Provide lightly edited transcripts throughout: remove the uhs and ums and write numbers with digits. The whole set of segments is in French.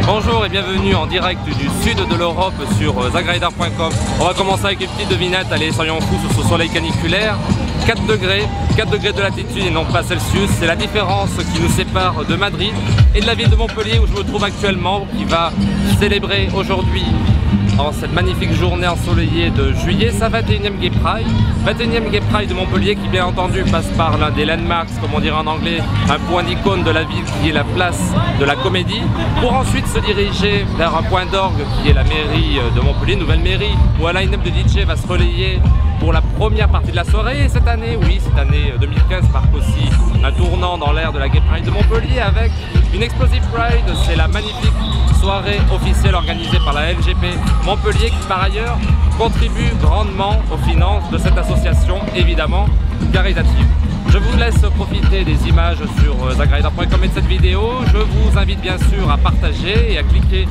Bonjour et bienvenue en direct du sud de l'Europe sur zagradar.com. On va commencer avec une petite devinette, allez soyons fous sous ce soleil caniculaire. 4 degrés de latitude et non pas Celsius, c'est la différence qui nous sépare de Madrid et de la ville de Montpellier où je me trouve actuellement, qui va célébrer aujourd'hui, en cette magnifique journée ensoleillée de juillet, sa 21e Gay Pride. 21e Gay Pride de Montpellier qui bien entendu passe par l'un des landmarks, comme on dirait en anglais, un point d'icône de la ville qui est la place de la Comédie, pour ensuite se diriger vers un point d'orgue qui est la mairie de Montpellier, nouvelle mairie, où un line-up de DJ va se relayer pour la première partie de la soirée. Et cette année, oui, cette année 2015 marque aussi un tournant dans l'ère de la Gay Pride de Montpellier avec une Explosive Pride. C'est la magnifique soirée officielle organisée par la LGP Montpellier qui par ailleurs contribue grandement aux finances de cette association évidemment caritative. Je vous laisse profiter des images sur zagradar.com et de cette vidéo. Je vous invite bien sûr à partager et à cliquer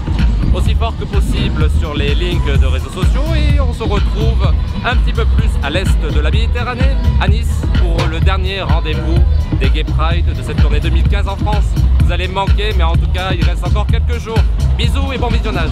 aussi fort que possible sur les links de réseaux sociaux et on se retrouve un petit peu plus à l'est de la Méditerranée, à Nice, pour le dernier rendez-vous des Gay Pride de cette tournée 2015 en France. Vous allez me manquer, mais en tout cas il reste encore quelques jours. Bisous et bon visionnage.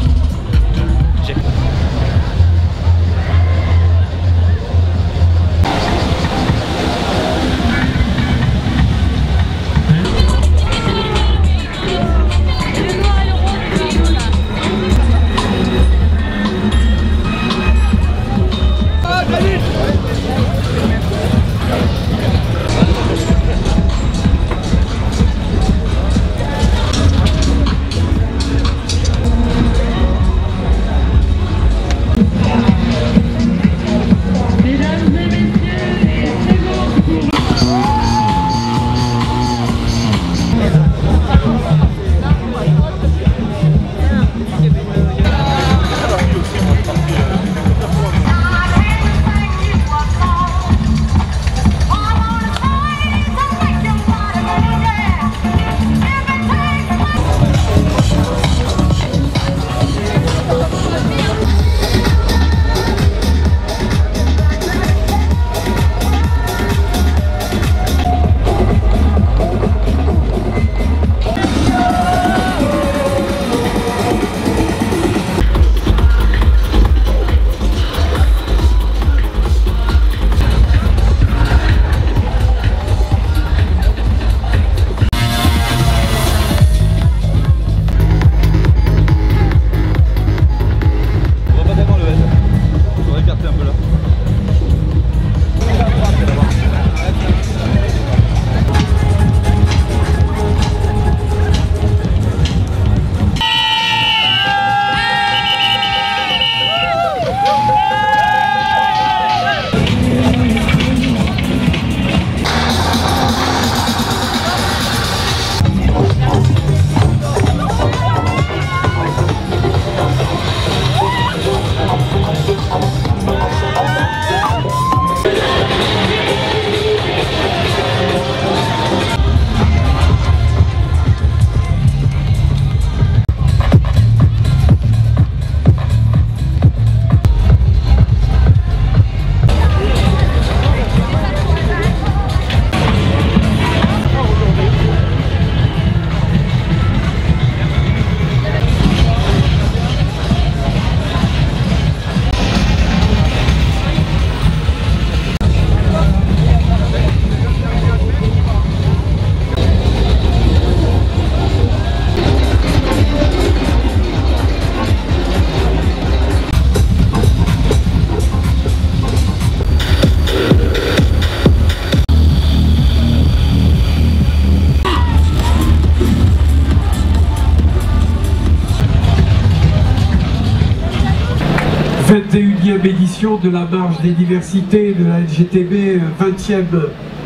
Édition de la marche des diversités de la LGTB, 20e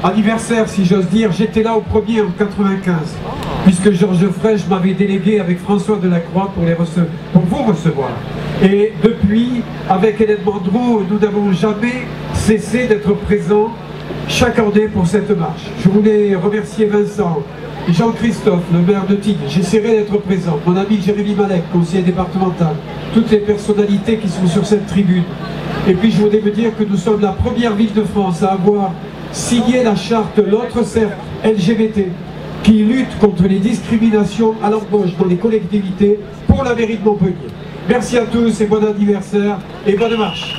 anniversaire si j'ose dire. J'étais là au premier en 95 puisque Georges Frêche m'avait délégué avec François Delacroix pour vous recevoir. Et depuis, avec Hélène Mandreau, nous n'avons jamais cessé d'être présents chaque année pour cette marche. Je voulais remercier Vincent, Jean-Christophe, le maire de Tignes, j'essaierai d'être présent, mon ami Jérémy Malek, conseiller départemental, toutes les personnalités qui sont sur cette tribune. Et puis je voudrais me dire que nous sommes la première ville de France à avoir signé la charte L'autre cercle LGBT, qui lutte contre les discriminations à l'embauche dans les collectivités pour la mairie de Montpellier. Merci à tous et bon anniversaire et bonne marche.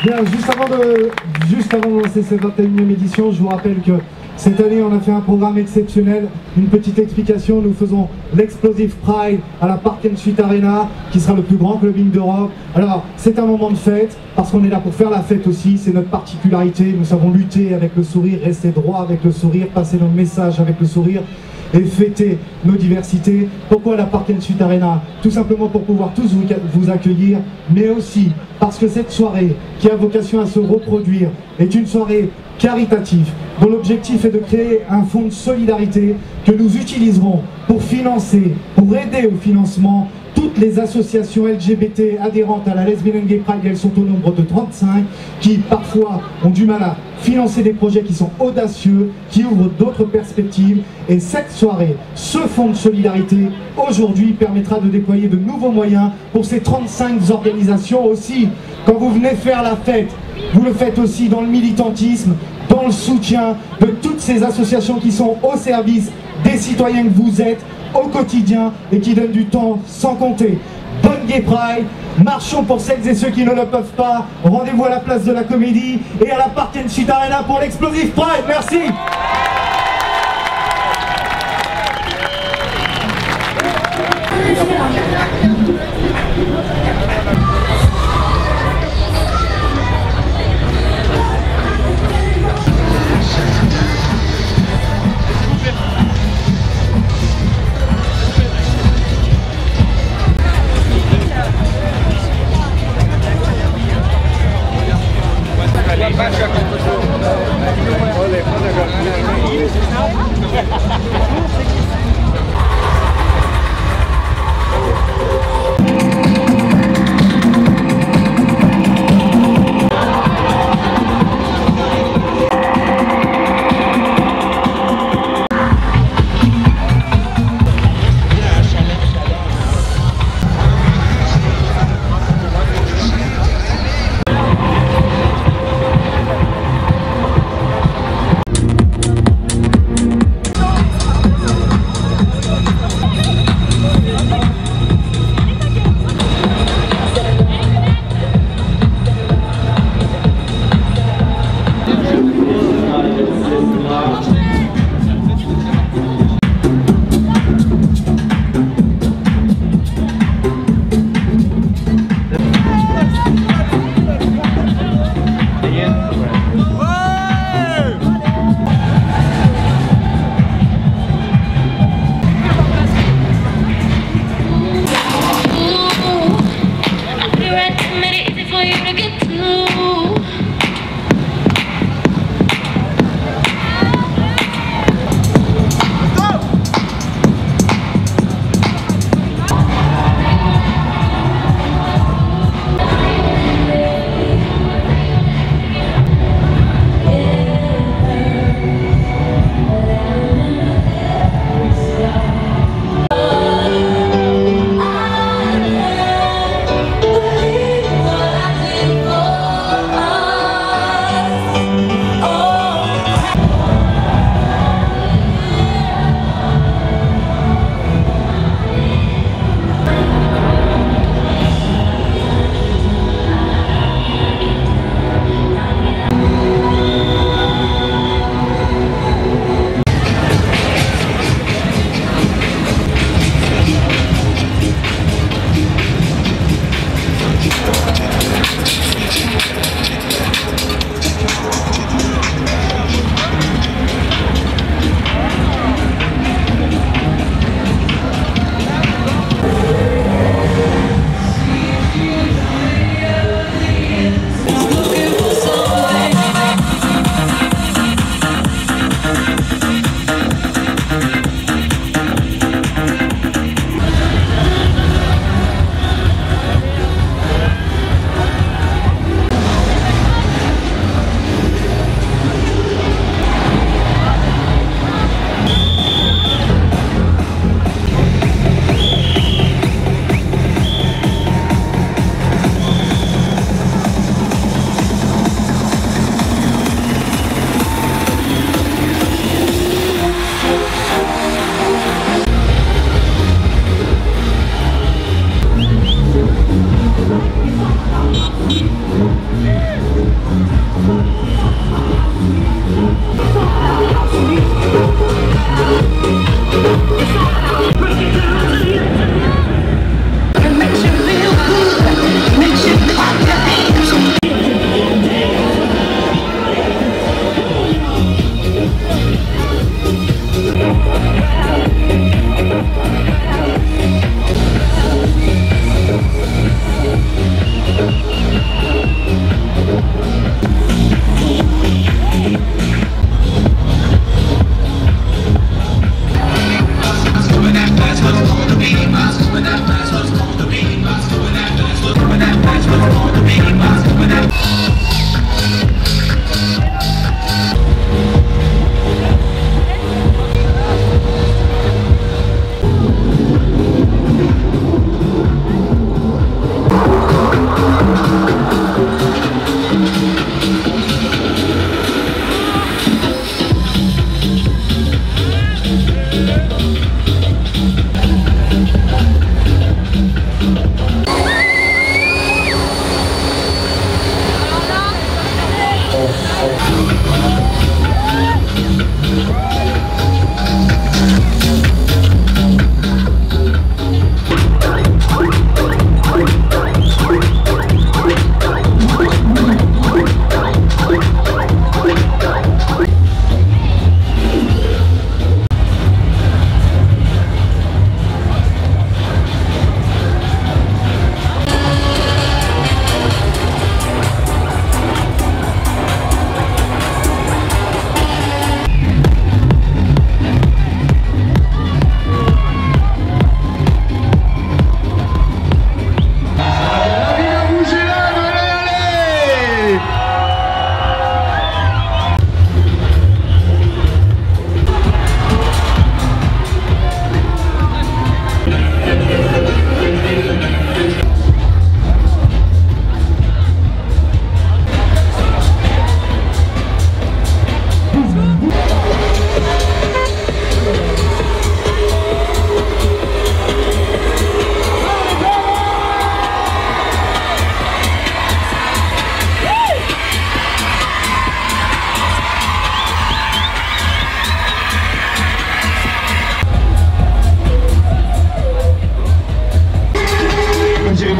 Bien, juste avant de lancer cette 21e édition, je vous rappelle que cette année, on a fait un programme exceptionnel. Une petite explication, nous faisons l'Explosive Pride à la Park & Suite Arena, qui sera le plus grand clubbing d'Europe. Alors, c'est un moment de fête, parce qu'on est là pour faire la fête aussi, c'est notre particularité. Nous savons lutter avec le sourire, rester droit avec le sourire, passer nos messages avec le sourire et fêter nos diversités. Pourquoi la Park & Suite Arena? Tout simplement pour pouvoir tous vous accueillir, mais aussi parce que cette soirée, qui a vocation à se reproduire, est une soirée caritative, dont l'objectif est de créer un fonds de solidarité que nous utiliserons pour financer, pour aider au financement toutes les associations LGBT adhérentes à la Lesbian and Gay Pride. Elles sont au nombre de 35, qui parfois ont du mal à financer des projets qui sont audacieux, qui ouvrent d'autres perspectives. Et cette soirée, ce fonds de solidarité, aujourd'hui, permettra de déployer de nouveaux moyens pour ces 35 organisations aussi. Quand vous venez faire la fête, vous le faites aussi dans le militantisme, dans le soutien de toutes ces associations qui sont au service des citoyens que vous êtes au quotidien et qui donnent du temps sans compter. Bonne Gay Pride, marchons pour celles et ceux qui ne le peuvent pas. Rendez-vous à la place de la Comédie et à la Park & Suite Arena pour l'Explosive Pride. Merci.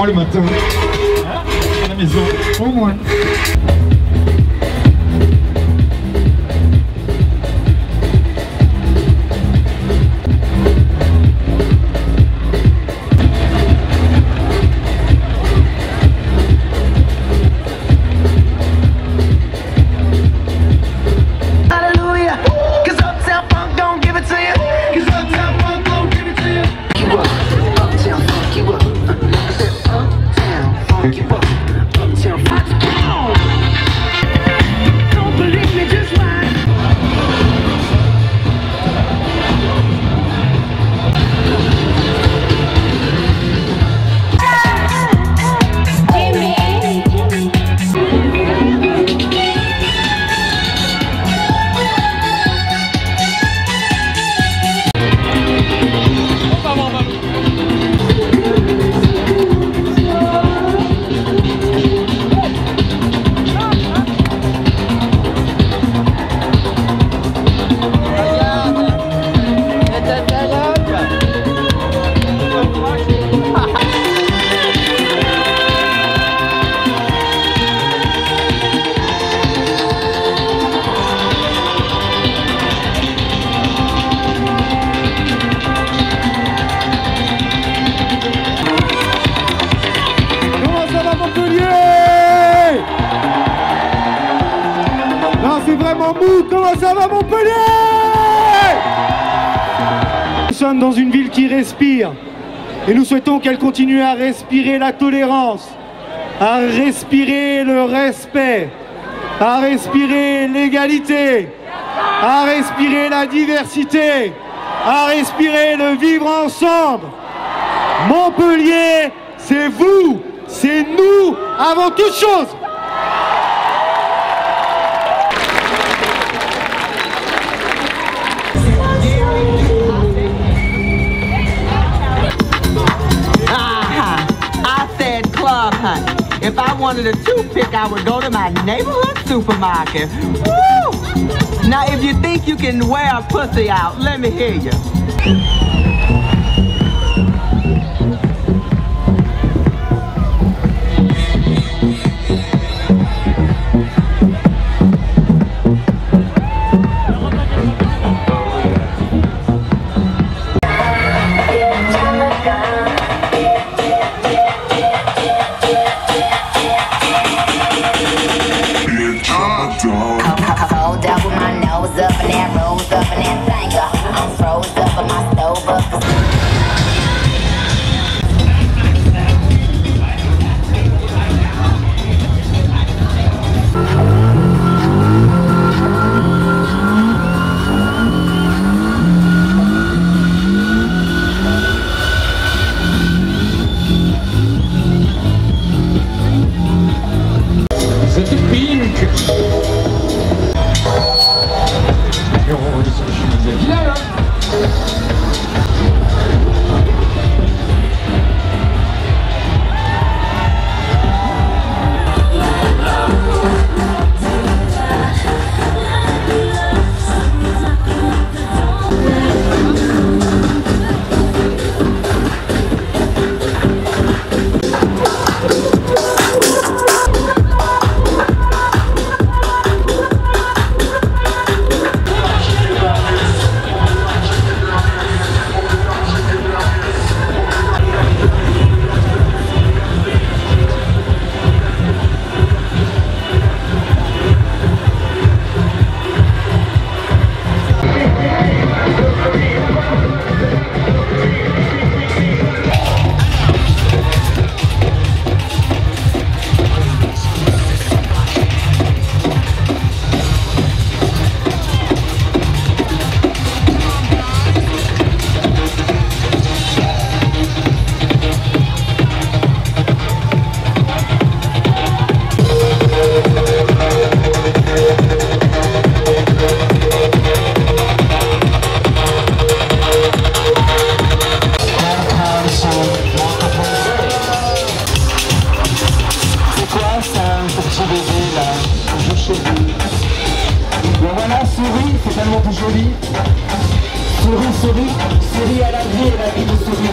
le matin. Hein? À la maison, au moins. Comment ça va Montpellier? Nous sommes dans une ville qui respire et nous souhaitons qu'elle continue à respirer la tolérance, à respirer le respect, à respirer l'égalité, à respirer la diversité, à respirer le vivre ensemble. Montpellier, c'est vous, c'est nous avant toute chose. If I wanted a toothpick, I would go to my neighborhood supermarket. Woo! Now, if you think you can wear a pussy out, let me hear you. Hold up with my nose up and that rose up and that finger. I'm froze up on my stove up. Souris, souris, souris à la vie et la vie de souris.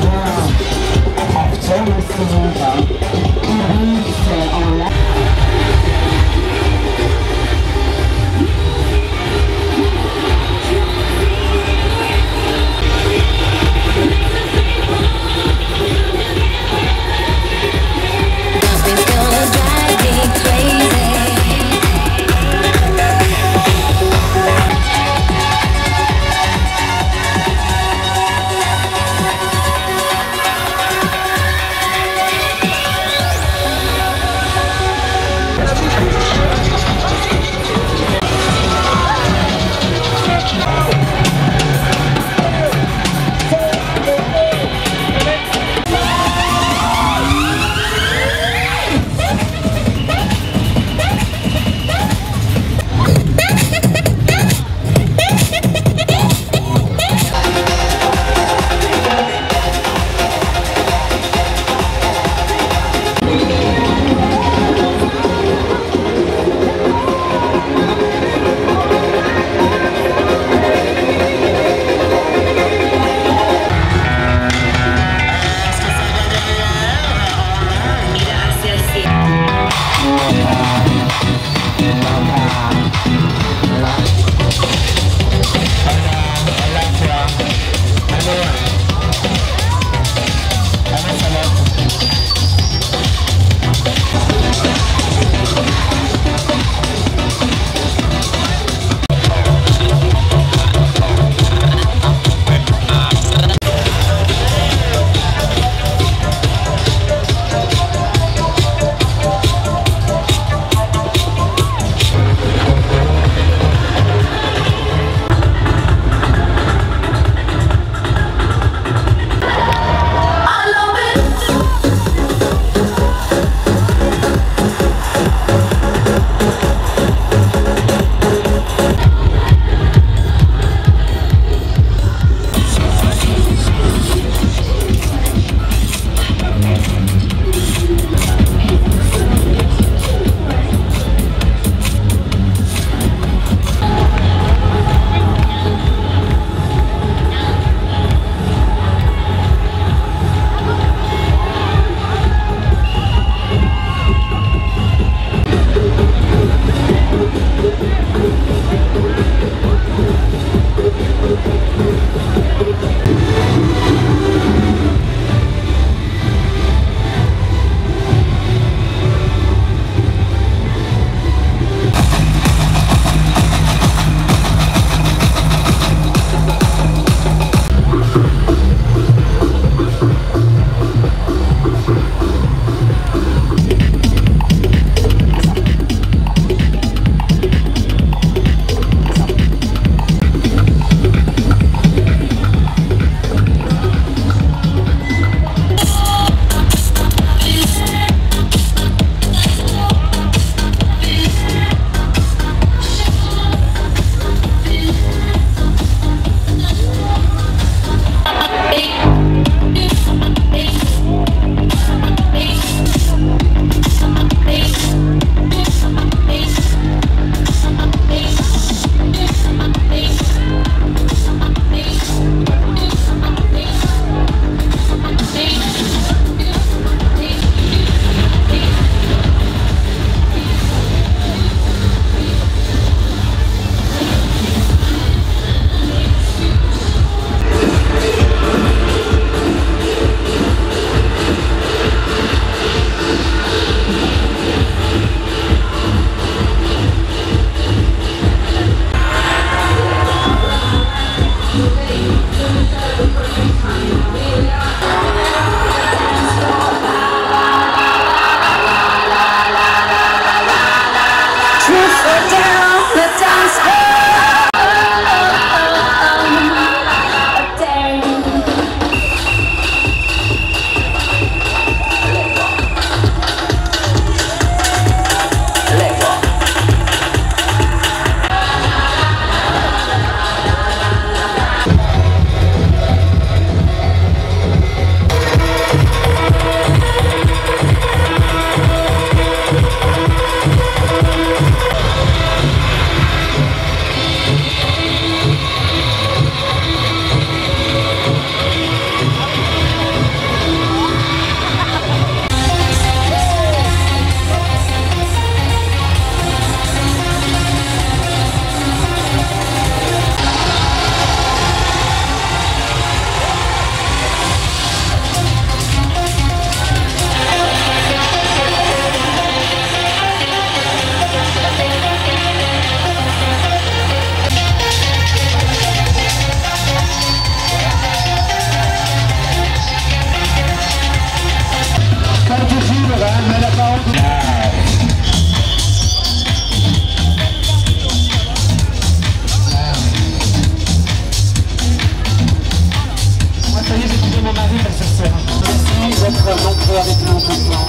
mon mari, ma sœur. Merci d'être nombreux avec nous maintenant.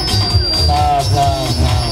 Bla bla bla.